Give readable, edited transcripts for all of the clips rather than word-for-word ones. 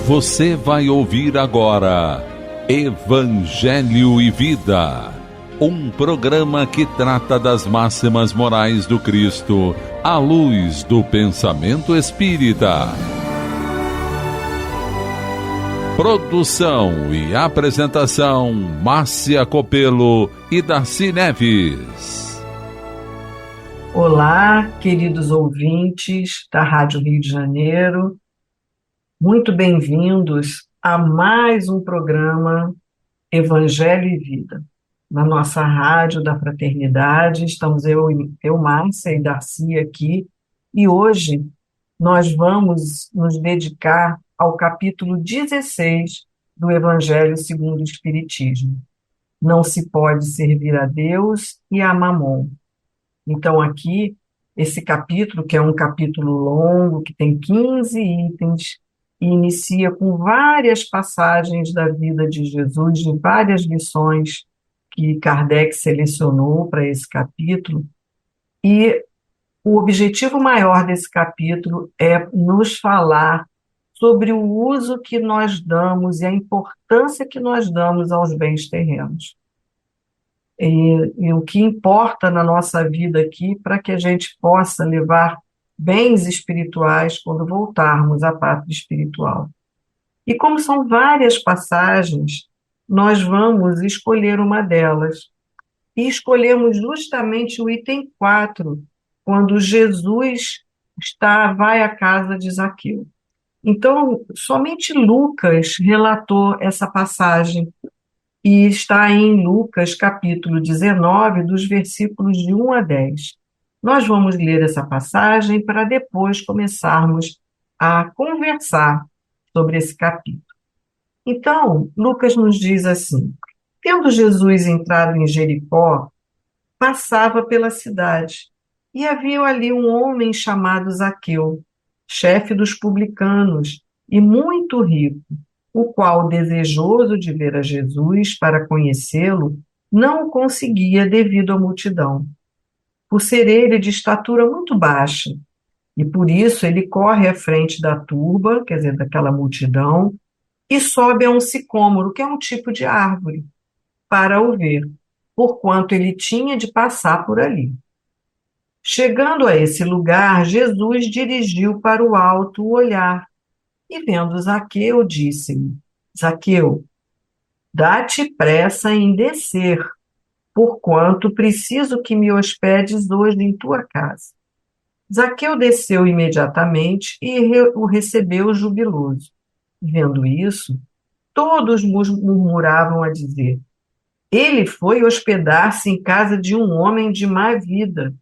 Você vai ouvir agora Evangelho e Vida, um programa que trata das máximas morais do Cristo à luz do pensamento espírita. Produção e apresentação, Márcia Copelo e Darcy Neves. Olá, queridos ouvintes da Rádio Rio de Janeiro. Muito bem-vindos a mais um programa Evangelho e Vida. Na nossa rádio da Fraternidade, estamos eu, Márcia e Darcy aqui, e hoje nós vamos nos dedicar ao capítulo 16 do Evangelho segundo o Espiritismo. Não se pode servir a Deus e a Mamon. Então aqui, esse capítulo, que é um capítulo longo, que tem 15 itens, e inicia com várias passagens da vida de Jesus, de várias lições que Kardec selecionou para esse capítulo. E o objetivo maior desse capítulo é nos falar sobre o uso que nós damos e a importância que nós damos aos bens terrenos. E o que importa na nossa vida aqui para que a gente possa levar bens espirituais quando voltarmos à pátria espiritual. E como são várias passagens, nós vamos escolher uma delas. E escolhemos justamente o item 4, quando Jesus vai à casa de Zaqueu. Então, somente Lucas relatou essa passagem, e está em Lucas, capítulo 19, dos versículos de 1 a 10. Nós vamos ler essa passagem para depois começarmos a conversar sobre esse capítulo. Então, Lucas nos diz assim: tendo Jesus entrado em Jericó, passava pela cidade, e havia ali um homem chamado Zaqueu, chefe dos publicanos e muito rico, o qual, desejoso de ver a Jesus para conhecê-lo, não o conseguia devido à multidão, por ser ele de estatura muito baixa, e por isso ele corre à frente da turba, quer dizer, daquela multidão, e sobe a um sicômoro, que é um tipo de árvore, para o ver, porquanto ele tinha de passar por ali. Chegando a esse lugar, Jesus dirigiu para o alto o olhar, e vendo Zaqueu, disse-lhe: Zaqueu, dá-te pressa em descer, porquanto preciso que me hospedes hoje em tua casa. Zaqueu desceu imediatamente e o recebeu jubiloso. Vendo isso, todos murmuravam a dizer: ele foi hospedar-se em casa de um homem de má vida.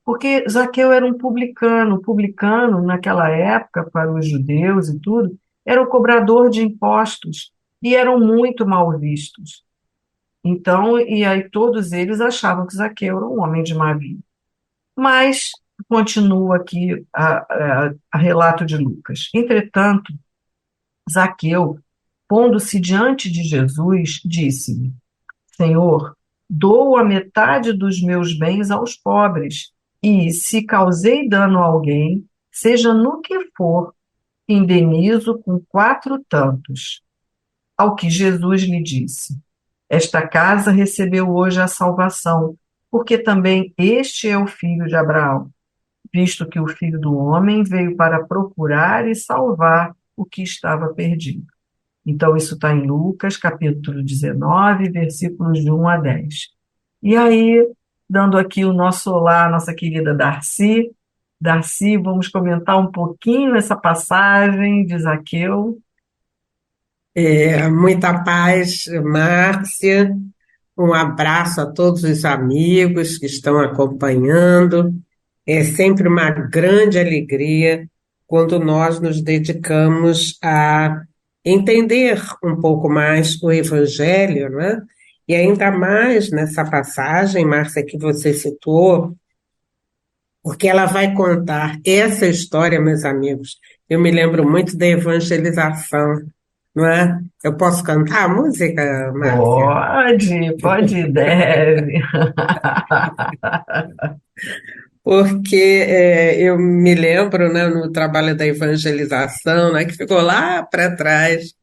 Porque Zaqueu era um publicano. O publicano, naquela época, para os judeus e tudo, era o cobrador de impostos e eram muito mal vistos. Então, e aí todos eles achavam que Zaqueu era um homem de má vida. Mas, continua aqui a relato de Lucas. Entretanto, Zaqueu, pondo-se diante de Jesus, disse-lhe: Senhor, dou a metade dos meus bens aos pobres, e, se causei dano a alguém, seja no que for, indenizo com 4 tantos. Ao que Jesus lhe disse: esta casa recebeu hoje a salvação, porque também este é o filho de Abraão, visto que o Filho do Homem veio para procurar e salvar o que estava perdido. Então, isso está em Lucas, capítulo 19, versículos de 1 a 10. E aí, dando aqui o nosso olá à nossa querida Darcy. Darcy, vamos comentar um pouquinho essa passagem de Zaqueu. Muita paz, Márcia. Um abraço a todos os amigos que estão acompanhando. É sempre uma grande alegria quando nós nos dedicamos a entender um pouco mais o Evangelho, né? E ainda mais nessa passagem, Márcia, que você citou, porque ela vai contar essa história, meus amigos. Eu me lembro muito da evangelização, não é? Eu posso cantar a música, Márcia? Pode, deve. porque eu me lembro, né, no trabalho da evangelização, né, que ficou lá para trás,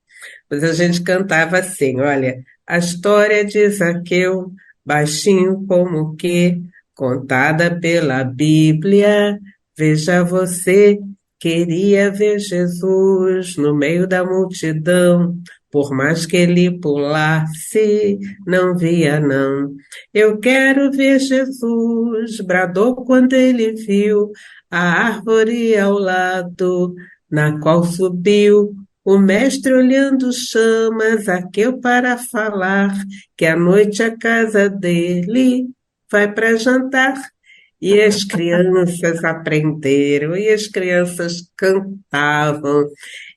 mas a gente cantava assim, olha, a história de Zaqueu, baixinho como que, contada pela Bíblia, veja você, queria ver Jesus no meio da multidão, por mais que ele pulasse, não via não. Eu quero ver Jesus, bradou quando ele viu a árvore ao lado, na qual subiu o mestre olhando chama Zaqueu para falar que à noite a casa dele vai para jantar. E as crianças aprenderam, e as crianças cantavam.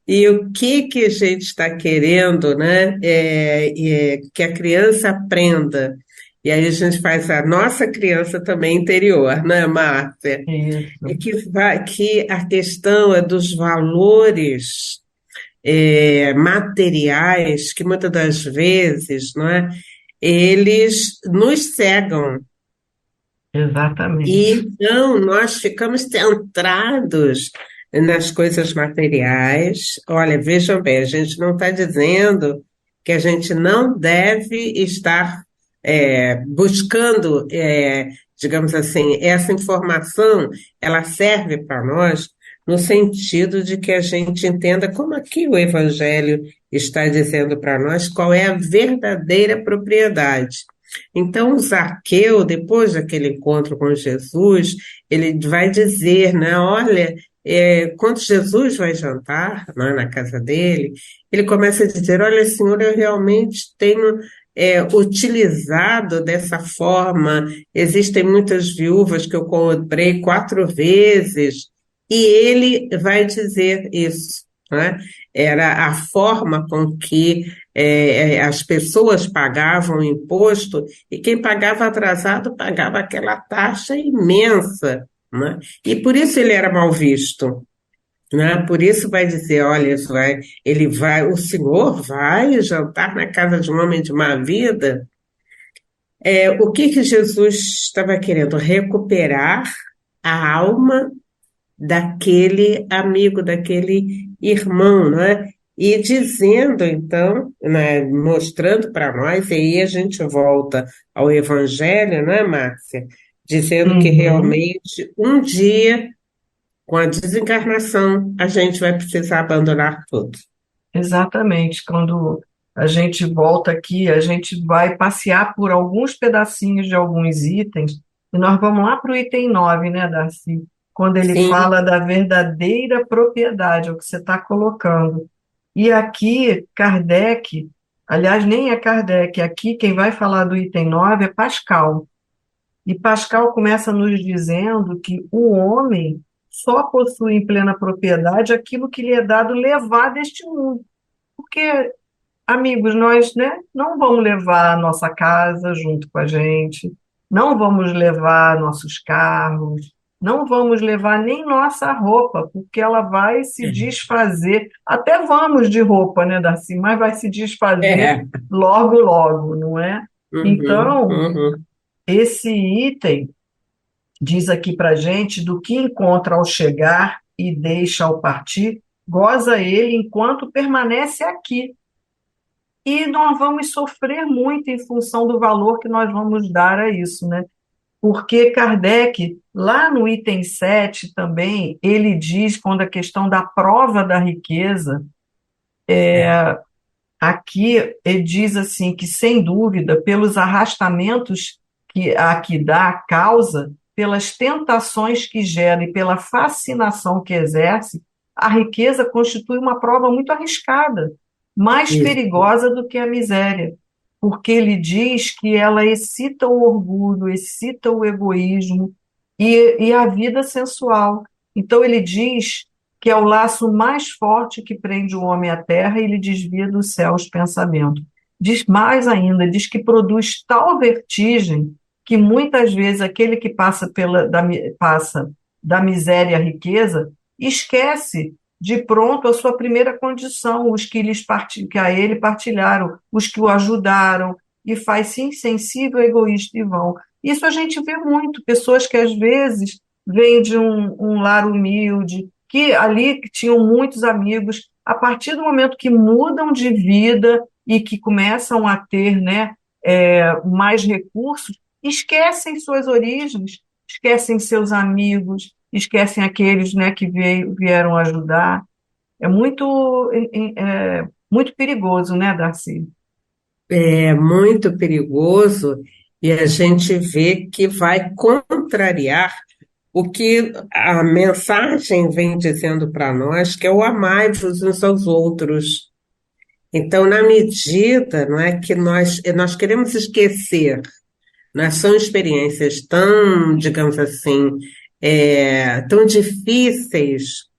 E o que a gente está querendo, né? É que a criança aprenda. E aí a gente faz a nossa criança também interior, né, Márcia? É Isso, que a questão é dos valores materiais que muitas das vezes, não é, eles nos cegam. E exatamente. então nós ficamos centrados nas coisas materiais. Olha, vejam bem, a gente não está dizendo que a gente não deve estar buscando, digamos assim, essa informação, ela serve para nós no sentido de que a gente entenda como aqui o Evangelho está dizendo para nós qual é a verdadeira propriedade. Então, o Zaqueu, depois daquele encontro com Jesus, ele vai dizer, né, olha, quando Jesus vai jantar, né, na casa dele, ele começa a dizer, olha, Senhor, eu realmente tenho utilizado dessa forma, existem muitas viúvas que eu comprei 4 vezes, e ele vai dizer isso, né? Era a forma com que as pessoas pagavam o imposto e quem pagava atrasado pagava aquela taxa imensa, né? E por isso ele era mal visto, né? Por isso vai dizer, olha, o senhor vai jantar na casa de um homem de má vida. O que Jesus estava querendo? Recuperar a alma daquele amigo, daquele irmão, não é? E dizendo, então, né, mostrando para nós, e aí a gente volta ao Evangelho, não é, Márcia? Dizendo que Uhum. realmente um dia, com a desencarnação, a gente vai precisar abandonar tudo. Exatamente. Quando a gente volta aqui, a gente vai passear por alguns pedacinhos de alguns itens, e nós vamos lá para o item 9, né, Darcy? Quando ele Sim, fala da verdadeira propriedade, é o que você está colocando. E aqui, Kardec, aliás, nem é Kardec, aqui quem vai falar do item 9 é Pascal. E Pascal começa nos dizendo que o homem só possui em plena propriedade aquilo que lhe é dado levar deste mundo. Porque, amigos, nós, né, não vamos levar a nossa casa junto com a gente, não vamos levar nossos carros, não vamos levar nem nossa roupa, porque ela vai se desfazer. Até vamos de roupa, né, Darcy? Mas vai se desfazer é. logo, logo, não é? Uhum, Então, uhum. esse item diz aqui para gente do que encontra ao chegar e deixa ao partir, goza ele enquanto permanece aqui. E nós vamos sofrer muito em função do valor que nós vamos dar a isso, né? Porque Kardec, lá no item 7 também, ele diz, quando a questão da prova da riqueza, aqui ele diz assim que, sem dúvida, pelos arrastamentos que a que dá a causa, pelas tentações que gera e pela fascinação que exerce, a riqueza constitui uma prova muito arriscada, mais Isso. perigosa do que a miséria, porque ele diz que ela excita o orgulho, excita o egoísmo e a vida sensual. Então ele diz que é o laço mais forte que prende o homem à terra e lhe desvia do céu os pensamentos. Diz mais ainda, diz que produz tal vertigem que muitas vezes aquele que passa da miséria à riqueza esquece de pronto a sua primeira condição, os que que a ele partilharam, os que o ajudaram, e faz-se insensível, egoísta e vão. Isso a gente vê muito, pessoas que às vezes vem de um lar humilde, que ali tinham muitos amigos. A partir do momento que mudam de vida e que começam a ter, né, mais recursos, esquecem suas origens, esquecem seus amigos, esquecem aqueles, né, que vieram ajudar. É muito perigoso, né, Darcy? É muito perigoso e a gente vê que vai contrariar o que a mensagem vem dizendo para nós, que é o amai-vos uns aos outros. Então, na medida, não é, que nós queremos esquecer, né, são experiências tão, digamos assim, tão difíceis,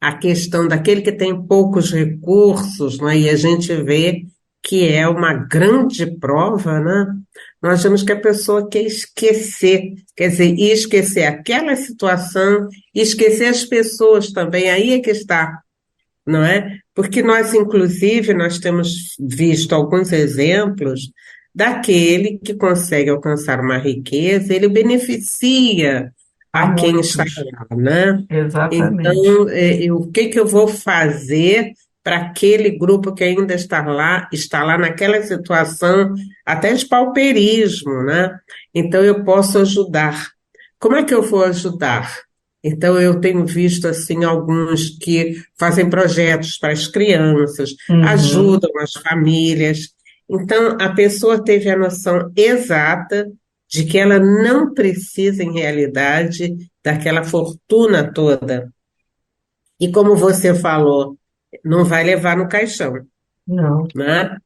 a questão daquele que tem poucos recursos, né, e a gente vê que é uma grande prova, né? Nós vemos que a pessoa quer esquecer, quer dizer, e esquecer aquela situação, e esquecer as pessoas também, aí é que está, não é? Porque nós, inclusive, nós temos visto alguns exemplos daquele que consegue alcançar uma riqueza, ele beneficia Há a quem está muitos, lá, né? exatamente. Então, o que que eu vou fazer para aquele grupo que ainda está lá naquela situação, até de pauperismo, né? Então, eu posso ajudar. Como é que eu vou ajudar? Então, eu tenho visto, assim, alguns que fazem projetos para as crianças, Uhum. ajudam as famílias. Então, a pessoa teve a noção exata de que ela não precisa, em realidade, daquela fortuna toda. E como você falou, não vai levar no caixão, Não, né?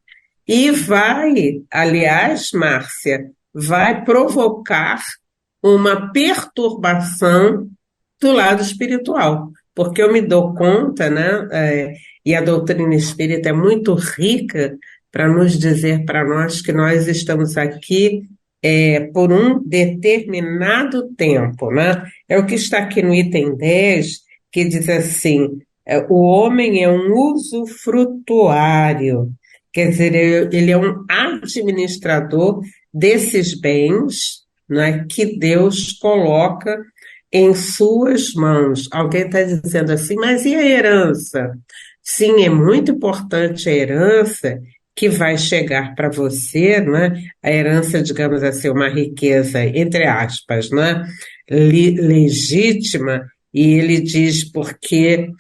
E vai, aliás, Márcia, vai provocar uma perturbação do lado espiritual, porque eu me dou conta, né? E a doutrina espírita é muito rica para nos dizer para nós que nós estamos aqui por um determinado tempo, né? É o que está aqui no item 10 que diz assim: o homem é um usufrutuário, quer dizer, ele é um administrador desses bens, né, que Deus coloca em suas mãos. Alguém está dizendo assim, mas e a herança? Sim, é muito importante a herança que vai chegar para você, né? A herança, digamos assim, uma riqueza, entre aspas, né? Legítima, e ele diz porque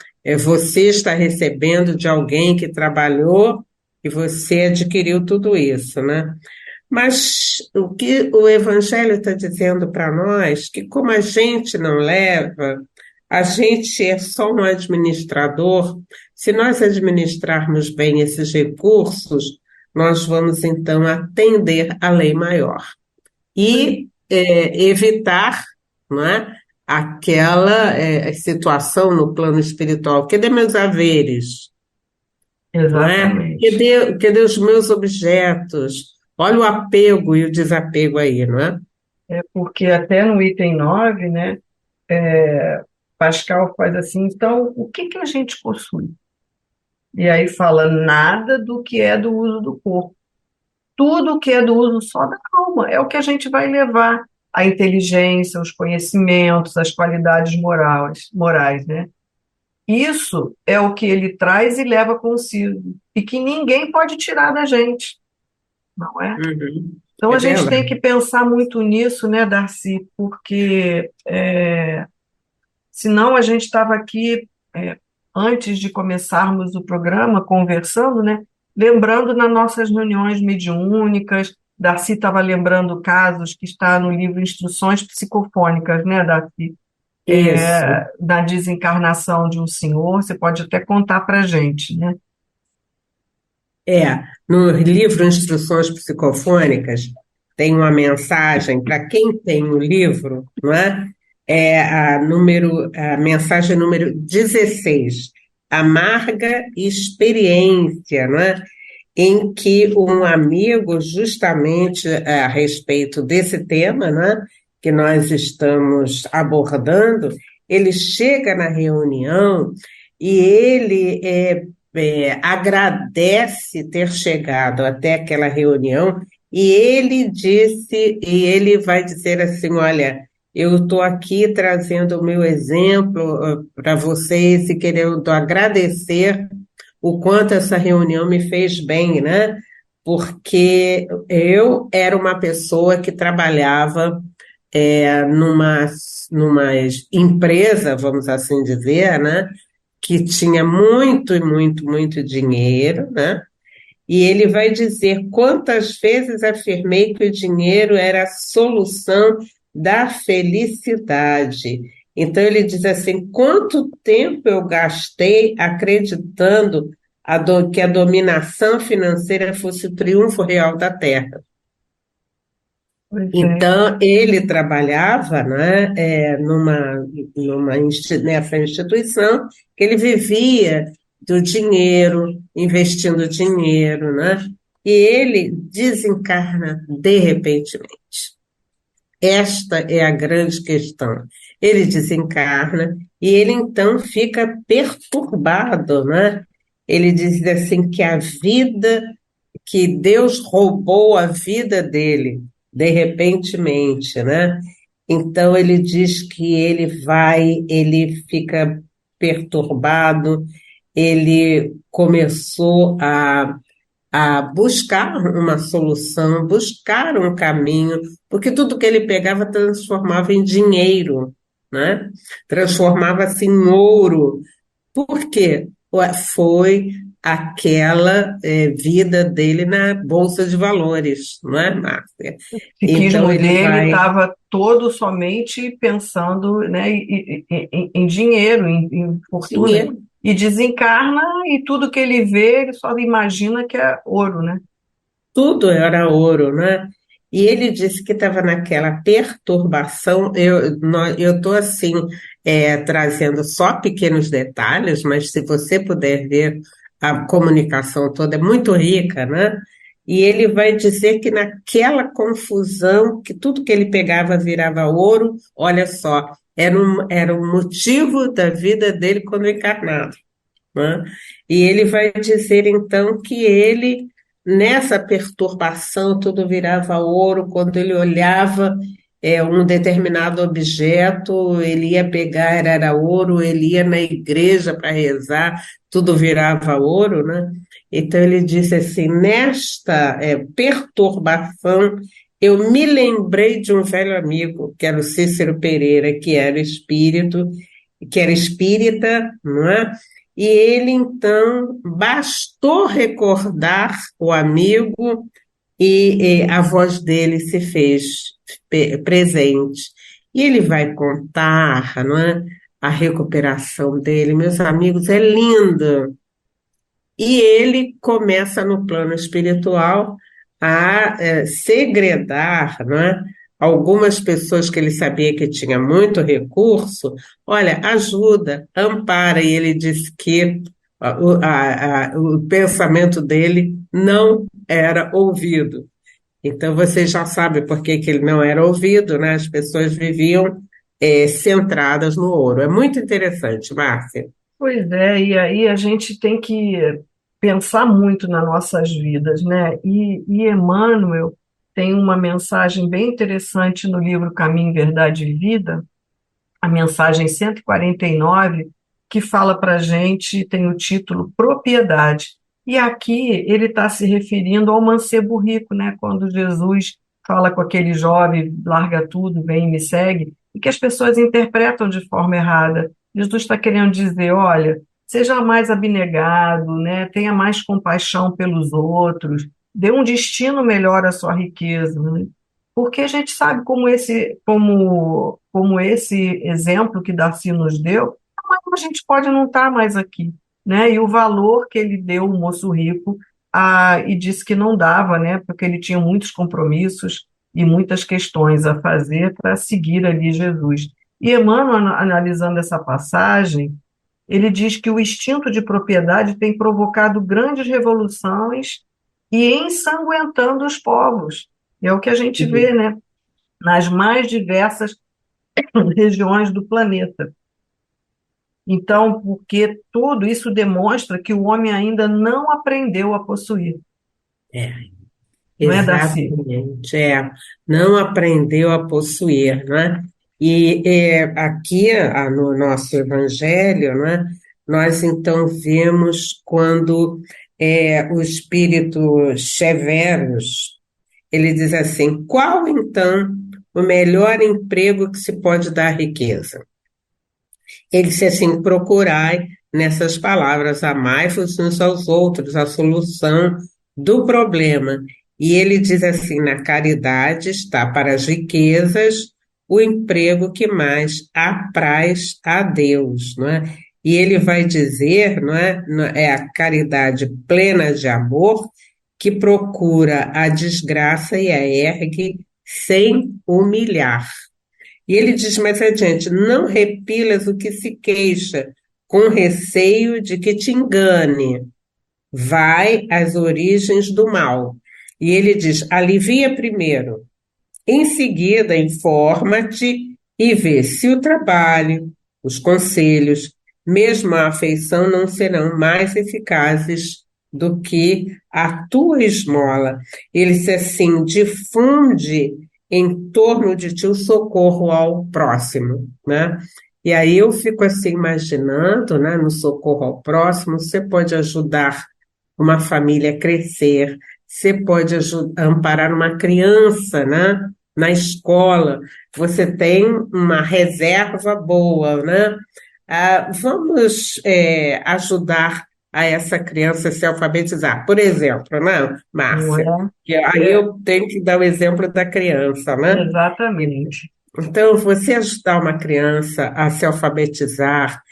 você está recebendo de alguém que trabalhou e você adquiriu tudo isso, né? Mas o que o Evangelho está dizendo para nós, que como a gente não leva, a gente é só um administrador. Se nós administrarmos bem esses recursos, nós vamos então atender à lei maior e evitar, não é, aquela situação no plano espiritual. Cadê meus haveres? Não é? exatamente. Cadê os meus objetos? Olha o apego e o desapego aí, não é? É porque até no item 9, né, Pascal faz assim, então, o que que a gente possui? E aí fala nada do que é do uso do corpo. Tudo que é do uso só da alma é o que a gente vai levar, a inteligência, os conhecimentos, as qualidades morais, né? Isso é o que ele traz e leva consigo, e que ninguém pode tirar da gente, não é? Uhum. Então É a gente tem verdade. que pensar muito nisso, né, Darcy? Porque senão a gente estava aqui, antes de começarmos o programa, conversando, né? Lembrando nas nossas reuniões mediúnicas, Darcy estava lembrando casos que está no livro Instruções Psicofônicas, né, Darcy? Isso. Da desencarnação de um senhor, você pode até contar para a gente, né? No livro Instruções Psicofônicas, tem uma mensagem para quem tem o livro, não é? A mensagem número 16, Amarga Experiência, não é? Em que um amigo, justamente a respeito desse tema, né, que nós estamos abordando, ele chega na reunião e ele agradece ter chegado até aquela reunião e ele vai dizer assim, olha, eu estou aqui trazendo o meu exemplo para vocês e querendo agradecer o quanto essa reunião me fez bem, né? Porque eu era uma pessoa que trabalhava numa empresa, vamos assim dizer, né? Que tinha muito, muito, muito dinheiro, né? E ele vai dizer quantas vezes afirmei que o dinheiro era a solução da felicidade. Então ele diz assim: quanto tempo eu gastei acreditando que a dominação financeira fosse o triunfo real da Terra. Pois é. Então, ele trabalhava, né, nessa instituição, que ele vivia do dinheiro, investindo dinheiro, né? E ele desencarna de repente. Esta é a grande questão. Ele desencarna e ele então fica perturbado, né? Ele diz assim que a vida, que Deus roubou a vida dele, de repentemente, né? Então ele diz que ele fica perturbado, ele começou a buscar uma solução, buscar um caminho, porque tudo que ele pegava transformava em dinheiro, né? Transformava-se em ouro. Por quê? Foi aquela vida dele na Bolsa de Valores, não é, Márcia? O Então psiquismo ele dele vai. estava todo somente pensando, né, em dinheiro, em fortuna, Dinheiro. e desencarna e tudo que ele vê, ele só imagina que é ouro, né? Tudo era ouro, né? E ele disse que estava naquela perturbação. Eu estou assim, trazendo só pequenos detalhes, mas se você puder ver, a comunicação toda é muito rica, né? E ele vai dizer que naquela confusão, que tudo que ele pegava virava ouro, olha só, era um motivo da vida dele quando encarnado, né? E ele vai dizer então que ele, nessa perturbação, tudo virava ouro, quando ele olhava um determinado objeto, ele ia pegar, era ouro, ele ia na igreja para rezar, tudo virava ouro, né? Então ele disse assim: nesta perturbação, eu me lembrei de um velho amigo, que era o Cícero Pereira, que era espírita, não é? E ele, então, bastou recordar o amigo e a voz dele se fez presente. E ele vai contar, não é? A recuperação dele, meus amigos, é linda. E ele começa no plano espiritual a segredar, não é? Algumas pessoas que ele sabia que tinha muito recurso, olha, ajuda, ampara, e ele disse que o pensamento dele não era ouvido. Então você já sabe por que que ele não era ouvido, né? As pessoas viviam centradas no ouro. É muito interessante, Márcia. Pois é, e aí a gente tem que pensar muito nas nossas vidas, né? E Emmanuel tem uma mensagem bem interessante no livro Caminho, Verdade e Vida, a mensagem 149, que fala para a gente, tem o título Propriedade. E aqui ele está se referindo ao mancebo rico, né? Quando Jesus fala com aquele jovem, larga tudo, vem e me segue, e que as pessoas interpretam de forma errada. Jesus está querendo dizer, olha, seja mais abnegado, né? Tenha mais compaixão pelos outros, dê um destino melhor à sua riqueza, né? Porque a gente sabe como esse exemplo que Darcy nos deu, amanhã a gente pode não estar mais aqui, né? E o valor que ele deu ao moço rico, e disse que não dava, né? Porque ele tinha muitos compromissos e muitas questões a fazer para seguir ali Jesus. E Emmanuel, analisando essa passagem, ele diz que o instinto de propriedade tem provocado grandes revoluções e ensanguentando os povos. É o que a gente vê, né, nas mais diversas regiões do planeta. Então, porque tudo isso demonstra que o homem ainda não aprendeu a possuir, É, não é, Darcy? exatamente, não aprendeu a possuir, né? Aqui no nosso Evangelho, né, nós então vemos quando o Espírito Severus, ele diz assim: qual então o melhor emprego que se pode dar à riqueza? Ele disse assim: procurai nessas palavras, amai-vos uns aos outros, a solução do problema. E ele diz assim: na caridade está para as riquezas o emprego que mais apraz a Deus, não é? E ele vai dizer, é a caridade plena de amor que procura a desgraça e a ergue sem humilhar. E ele diz mais adiante: não repilas o que se queixa, com receio de que te engane. Vai às origens do mal. E ele diz: alivia primeiro. Em seguida, informa-te e vê se o trabalho, os conselhos, mesmo a afeição não serão mais eficazes do que a tua esmola. Ele diz assim: difunde em torno de ti o socorro ao próximo, né? E aí eu fico assim imaginando, né, no socorro ao próximo, você pode ajudar uma família a crescer, você pode amparar uma criança, né, na escola, você tem uma reserva boa, né? Vamos ajudar a essa criança a se alfabetizar. Por exemplo, né, Não Márcia? é? Que aí É, eu tenho que dar o exemplo da criança, né? exatamente. Então, você ajudar uma criança a se alfabetizar,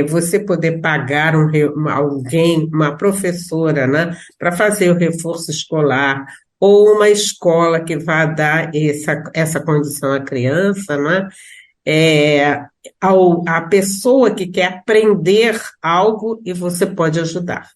você poder pagar alguém, uma professora, né, para fazer o reforço escolar, ou uma escola que vá dar essa condição à criança, né, é, a pessoa que quer aprender algo e você pode ajudar.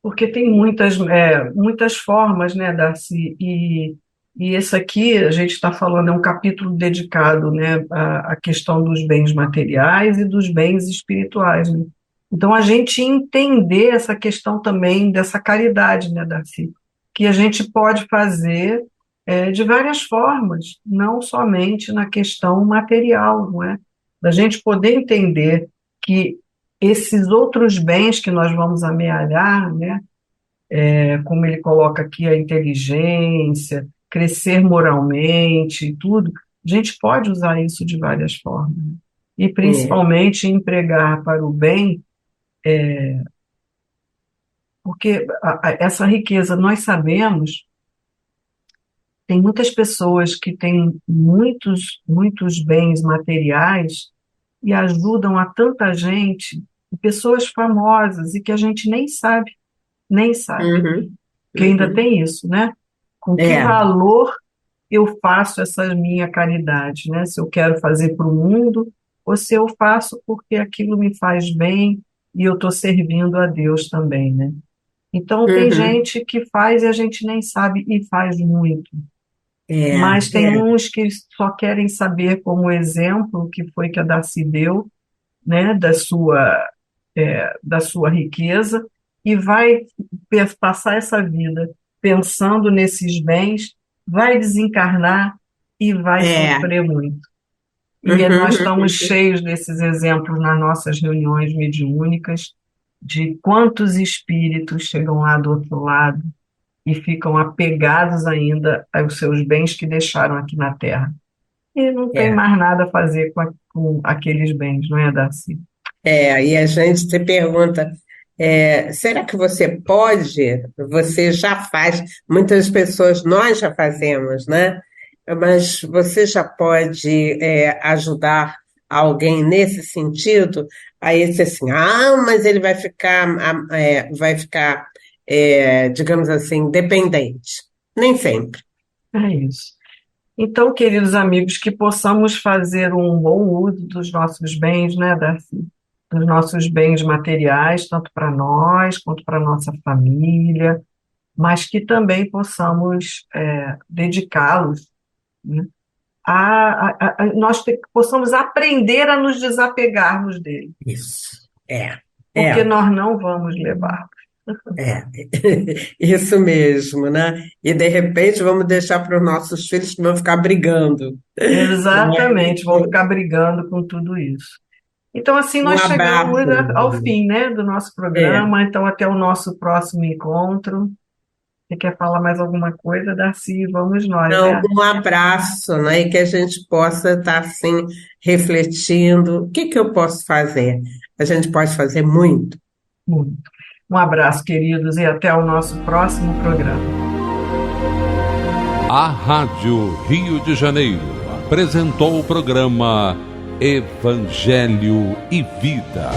Porque tem muitas formas, né, Darcy? E esse aqui, a gente está falando, é um capítulo dedicado, né, à questão dos bens materiais e dos bens espirituais, né? Então, a gente entender essa questão também dessa caridade, né, Darcy? Que a gente pode fazer de várias formas, não somente na questão material, não é? Da gente poder entender que esses outros bens que nós vamos amealhar, né, como ele coloca aqui, a inteligência, crescer moralmente e tudo, a gente pode usar isso de várias formas, né? E É. principalmente empregar para o bem, porque essa riqueza, nós sabemos, tem muitas pessoas que têm muitos bens materiais e ajudam a tanta gente, e pessoas famosas, e que a gente nem sabe. Uhum, Que ainda uhum. tem isso, né? Com que É, valor eu faço essa minha caridade, né? Se eu quero fazer para o mundo ou se eu faço porque aquilo me faz bem e eu estou servindo a Deus também, né? Então tem uhum. gente que faz e a gente nem sabe e faz muito, É, mas tem é, uns que só querem saber como exemplo que foi que a Darcy deu, né? Da sua riqueza e vai passar essa vida pensando nesses bens, vai desencarnar e vai é. sofrer muito. E nós Uhum, estamos uhum. cheios desses exemplos nas nossas reuniões mediúnicas, de quantos espíritos chegam lá do outro lado e ficam apegados ainda aos seus bens que deixaram aqui na Terra. E não tem É. mais nada a fazer com aqueles bens, não é, Darcy? E a gente se pergunta, será que você pode? Você já faz, muitas pessoas, nós já fazemos, né? Mas você já pode, ajudar alguém nesse sentido? Aí diz assim, mas ele vai ficar, digamos assim, dependente. Nem sempre. É isso. Então, queridos amigos, que possamos fazer um bom uso dos nossos bens, né, Darcy? Dos nossos bens materiais, tanto para nós quanto para nossa família, mas que também possamos dedicá-los, né, possamos aprender a nos desapegarmos dele, Isso. É, porque é. nós não vamos levar. É, isso mesmo, né? E de repente vamos deixar para os nossos filhos que vão ficar brigando, né? Exatamente, vão ficar brigando com tudo isso. Então, assim, Um nós chegamos abraço. ao fim, né, do nosso É. programa. Então, até o nosso próximo encontro. Você quer falar mais alguma coisa, Darcy? Vamos nós, Não, né? um abraço, né? E que a gente possa estar assim refletindo. O que que eu posso fazer? A gente pode fazer muito. Um abraço, queridos, e até o nosso próximo programa. A Rádio Rio de Janeiro apresentou o programa Evangelho e Vida.